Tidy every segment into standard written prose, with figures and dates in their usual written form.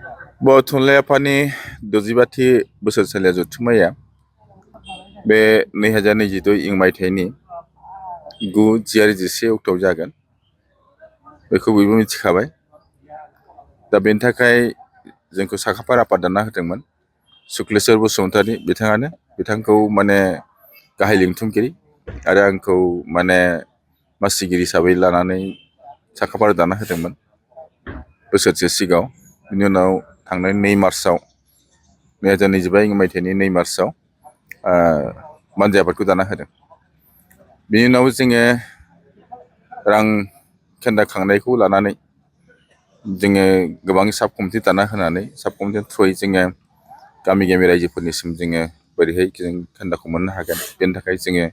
थुनलाइ आफादनि 65थि बोसोरसालिया जथुम्माया बे 2022 इं मायथाइनि 9, 10 आरो 11 अक्ट'आव जागोन। बेखौ बयबो मिथिखाबाय। दा बेनि थाखाय जोंखौ साखाफारा आफाद दाना होदोंमोन शुक्लेश्वर बसुमतारी बिथाङानो। बिथांखौ माने गाहाय लिंथुमगिरि आरो आंखौ माने मासिगिरि हिसाबै लानानै साखाफारा दाना होदोंमोन बोसोरसे सिगाङाव। बिनि उनाव थांनाय 2 मार्चआव 2025 इं मायथाइनि 2 मार्चआव मानजाय आफादखौ दाना होदों। बिनि उनाव जोङो रां खेन्दा खांनायखौ लानानै जोङो गोबां साब कमिटि दाना होनानै साब कमिटिनि थ्रुयै जोङो गामि गामि रायजोफोरनिसिम जोङो बोरैहाय जों खेन्दाखौ मोननो हागोन बेनि थाखाय जोङो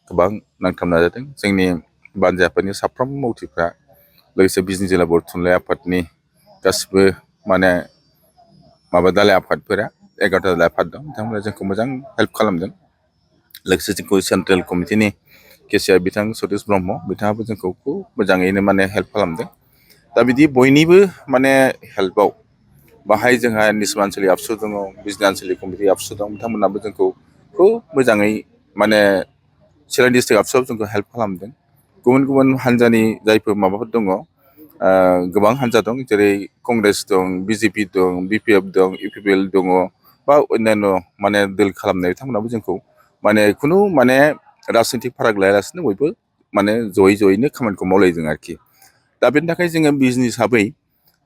गोबां नांथाब नाजादों। जोंनि बानजाय आफादनि साफ्रोमबो मावथिफ्रा लोगोसे बिजनि जिल्ला बर' थुनलाइ आफादनि गासिबो माने दालाइ आफादफोरा 11टा दालाइ आफाद दं, बिथांमोना जोंखौ मोजां हेल्प खालामदों। लोगोसे जोंखौ सेन्ट्रेल कमिटिनि केसिआर बिथां सतिश ब्रह्म बिथाङाबो जोंखौ खुब मोजाङैनो माने हेल्प खालामदों। दा बिदि बयनिबो माने हेल्पआव बाहाय जोंहा निसमा आनसलिक आबसु दङ, बिजनि आनसलिक कमिटि आबसु दं, बिथांमोनाबो जोंखौ खुब मोजाङै माने चिरां डिस्ट्रिक्ट आबसुआव जोंखौ हेल्प खालामदों। गुबुन गुबुन हान्जानि जायफोर माबाफोर दङ, गोबां हान्जा दं, जेरै कंग्रेस दं, बिजेपि दं, बिपिएफ दं, इउपिपिएल दङ, बा अन्यान्य माने दोल खालामनाय बिथांमोनाबो जोंखौ माने खुनु माने राजनितिक फाराग लायालासिनो बयबो माने जयैनो खामानिखौ मावलायदों आरोखि। दा बेनि थाखाय जोङो बिजनि हिसाबै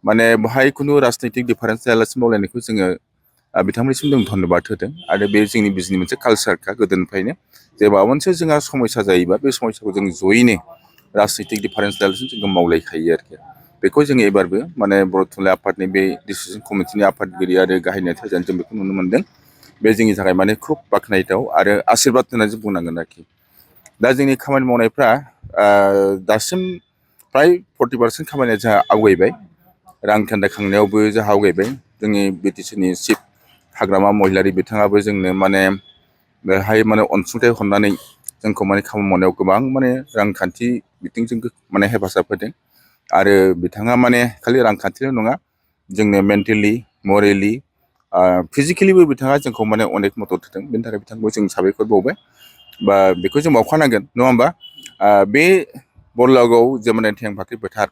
माने बाहाय खुनु राजनितिक डिफारेन्स लायालासिनो मावलायनायखौ जोङो बिथांमोननिसिम जों धन्यबाद होदों। आरो बे जोंनि बिजनि मोनसे कालसारखा गोदोनिफ्रायनो जे माबा मोनसे जोंहा समस्या जायोबा बे समस्याखौ जों जयैनो राजनितिक डिफारेन्स लायालासिनो जोङो मावलायखायो आरोखि। बेखौ जोङो एबारबो माने बर' थुनलाइ आफादनि बे डिसिसन कमिटिनि आफादगिरि आरो गाहाय नेहाथारिजों जों बेखौ नुनो मोनदों। बे जोंनि थाखाय माने खुब बाख्नायथाव आरो आशीर्बाद होननानै जों बुंनांगोन आरोखि। दा जोंनि खामानि मावनायफ्रा दासिम फ्राय 40% खामानिया जोंहा आवगायबाय। रां खेन्दा खांनायावबो जोंहा आवगायबाय। जोंनि बिटिसिनि चिफ हाग्रामा महिलारि बिथाङाबो जोंनो माने बेहाय माने अनसुंथाइ हरनानै जोंखौ माने खामानि मावनायाव गोबां माने रांखान्थि बिथिंजों माने हेफाजाब होदों। आरो बिथाङा माने खालि रांखान्थिल' नङा, जोंनो मेन्टेलि, मरेलि, फिजिकेलिबो बिथाङा जोंखौ माने अनेक मदद होदों। बेनि थाखाय बिथांखौ जों साबायखर बावबाय, बा बेखौ जों मावखानांगोन, नङा होमबा? बे बरलागाव जे माने थेंफाख्रि फोथार,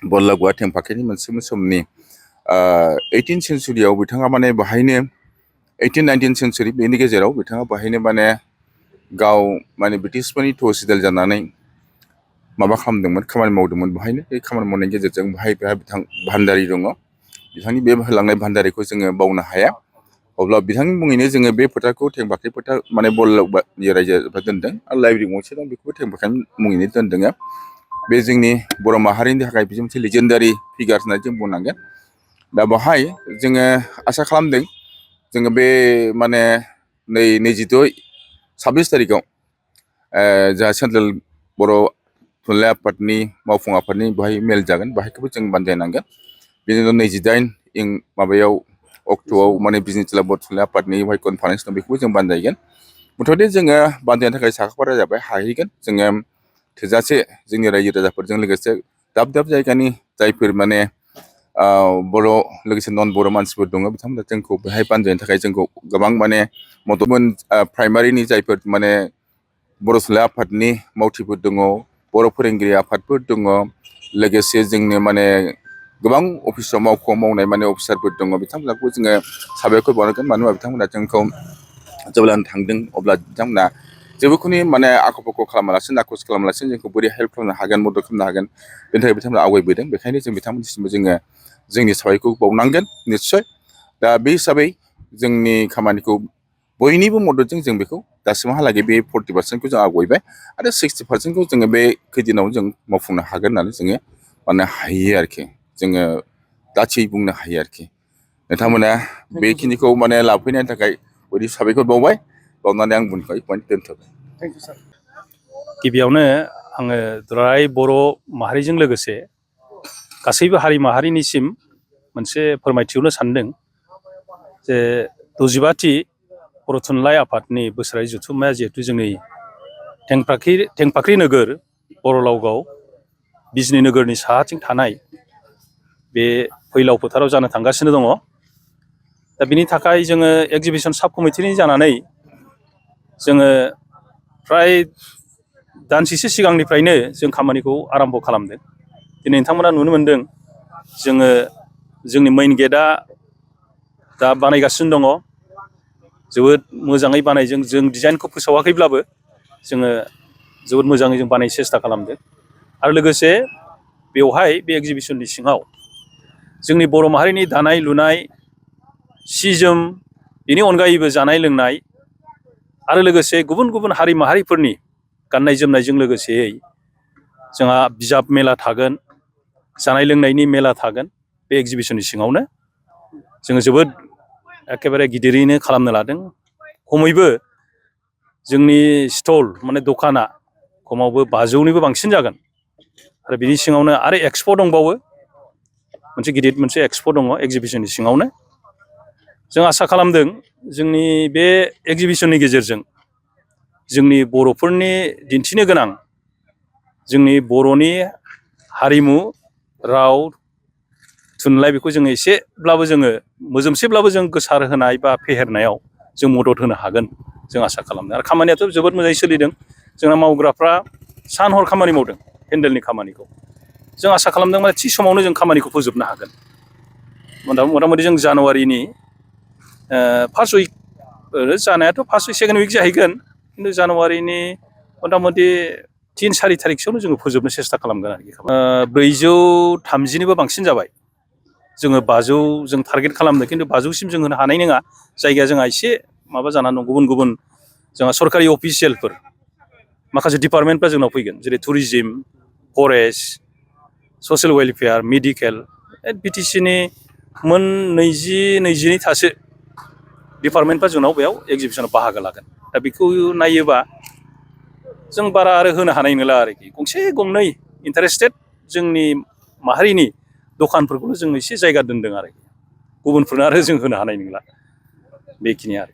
बरलागावआ थेंफाख्रिनि मोनसे समनि 18 सेन्सुरियाव बिथाङा माने बाहायनो 18-19 सेन्सुरि बेनि गेजेराव बिथाङा बाहायनो माने गाव माने ब्रिटिशफोरनि तहसिलदार जानानै माबा खालामदोंमोन, खामानि मावदोंमोन बाहायनो। बे खामानि मावनायनि गेजेरजों बाहाय बिथां भान्दारि दङ। बिथांनि बे होलांनाय भान्दारिखौ जोङो बावनो हाया। अब्ला बिथांनि मुङैनो जोङो बे फोथारखौ थेंफाख्रि फोथार माने बरलागावनि रायजोआ दोनदों। आरो लाइब्रेरि गंसे दं, बेखौबो थेंफाख्रिनि मुङैनो दोनदों। बे जोंनि बर' माहारिनि थाखाय बे मोनसे लिजेन्डारि फिगार होननानै जों बुंनांगोन। दा बेवहाय जोङो आसा खालामदों जोङो बे माने 26 तारिखआव जा सेन्ट्रेल बर' थुनलाइ आफादनि मावफुं आफादनि बेहाय मेल जागोन, बेहायखौबो जों बानजायनांगोन। बिनि उनाव 28 अक्ट'आव माने बिजनि जिल्ला बर' थुनलाइ आफादनि बेहाय कनफारेन्स दं, बेखौबो जों बानजायगोन। मुथथे जोङो बानजायनो थाखाय साखाफारा जाबाय, हाहैगोन। जोङो थोजासे जोंनि रायजो राजाफोरजों लोगोसे दाब दाब जायगानि जायफोर माने बर' लोगोसे नन बर' मानसिफोर दङ, बिथांमोना जोंखौ बेहाय बानजायनो थाखाय जोंखौ गोबां माने मददमोन। प्राइमारिनि जायफोर माने बर' थुनलाइ आफादनि मावथिफोर दङ, बर' फोरोंगिरि आफादफोर दङ, लोगोसे जोंनो माने गोबां अफिसाव मावख'आव मावनाय माने अफिसारफोर दङ, बिथांमोनखौ जोङो साबायखर बावनांगोन। मानो होनबा बिथांमोना जोंखौ जेब्ला थांदों अब्ला बिथांमोना जेबोखुनि माने आख' फाख' खालामालासिनो, नाखस खालामालासिनो जोंखौ बोरै हेल्प खालामनो हागोन, मदद खालामनो हागोन, बेनि थाखाय बिथांमोना आवगायबोदों। बेखायनो जों बिथांमोननिसिमबो जोङो जोंनि साबायखरखौ बावनांगोन निस्सय। दा बे हिसाबै जोंनि खामानिखौ बयनिबो मददजों जों बेखौ दासिमहालागै बे 40%खौ जों आवगायबाय आरो 60%खौ जोङो बे खैदिनाव जों मावफुंनो हागोन होननानै जोङो माने हायो आरोखि। जोङो दाथियै बुंनो हायो आरोखि। नोंथांमोना बेखिनिखौ माने लाफैनायनि थाखाय बयबो साबायखर बावबाय। बावनानै आं बुंबाय पइन्ट दोनथ'बाय। थेंक इउ सार। गिबियावनो आङो दुलाराय बर' माहारिजों लोगोसे गासैबो हारि माहारिनिसिम मोनसे फोरमायथिहरनो सानदों जे 65थि बर' थुनलाइ आफादनि बोसोरारि जथुम्माया जिहेथु जोंनि थेंफाख्रि नोगोर बरलागाव बिजनि नोगोरनि साहाथिं थानाय बे फैलाव फोथाराव जानो थांगासिनो दङ। दा बिनि थाखाय जोङो एक्जिबिसन साब कमिटिनि जानानै जोङो फ्राय दानसेसो सिगांनिफ्रायनो जों खामानिखौ आराम्भ खालामदों। दिनै नोंथांमोना नुनो मोन्दों जोङो जोंनि मेइन गेटआ दा बानायगासिनो दङ। जोबोद मोजाङै बानायजों जों डिजाइनखौ फोसावाखैब्लाबो जोङो जोबोद मोजाङै जों बानायनो सेस्था खालामदों। आरो लोगोसे बेवहाय बे एक्जिबिसननि सिङाव जोंनि बर' माहारिनि दानाय लुनाय सि जोम बेनि अनगायैबो जानाय लोंनाय आरो लोगोसे गुबुन गुबुन हारि माहारिफोरनि गाननाय जोमनायजों लोगोसेयै जोंहा बिजाब मेला थागोन, जानाय लोंनायनि मेला थागोन। बे एक्जिबिसननि सिङावनो जोङो जोबोद एखेबारे गिदिरैनो खालामनो लादों। खमैबो जोंनि स्टल माने दखाना खमावबो 500निबो बांसिन जागोन। आरो बिनि सिङावनो आरो एक्सप' दंबावो, मोनसे गिदिर मोनसे एक्सप' दङ एक्जिबिसननि सिङावनो। जों आसा खालामदों जोंनि बे एक्जिबिसननि गेजेरजों जोंनि बर'फोरनि दिन्थिनो गोनां जोंनि बर'नि हारिमु राव थुनलाइ बेखौ जोङो एसेब्लाबो जोङो मोजोमसेब्लाबो जों गोसार होनाय बा फेहेरनायाव जों मदद होनो हागोन जों आसा खालामदों। आरो खामानियाथ' जोबोद मोजाङै सोलिदों। जोंना मावग्राफ्रा सान हर खामानि मावदों पेन्डेलनि खामानिखौ। जों आसा खालामदों माने थि समावनो जों खामानिखौ फोजोबनो हागोन। मथा मथि जों जानुवारिनि फार्स्ट उइक जानायाथ' फार्स्ट उइक सेकेन्ड उइक जाहैगोन, खिन्थु जानुवारिनि मथा मथि 3-4 थारिखसोआवनो जोङो फोजोबनो सेस्था खालामगोन आरोखि। 430निबो बांसिन जाबाय। जोङो 500 जों टारगेट खालामदों, खिन्थु 500सिम जों होनो हानाय नङा। जायगाया जोंहा एसे माबा जानानै दं। गुबुन गुबुन जोंहा सरकारि अफिसियेलफोर माखासे डिपार्टमेन्टफ्रा जोंनाव फैगोन, जेरै tourism, forest, social welfare, medical. बिटिसिनि मोन 20-22थासो डिपार्टमेन्टफ्रा जोंनाव बेयाव एक्जिबिसनाव बाहागो लागोन। दा बेखौ नायोबा जों बारा आरो होनो हानाय नंला आरोखि। गंसे गंनै इन्टारेस्टेड जोंनि माहारिनि दखानफोरखौल' जों एसे जायगा दोनदों आरोखि। गुबुनफोरनो आरो जों होनो हानाय नंला। बेखिनि आरो।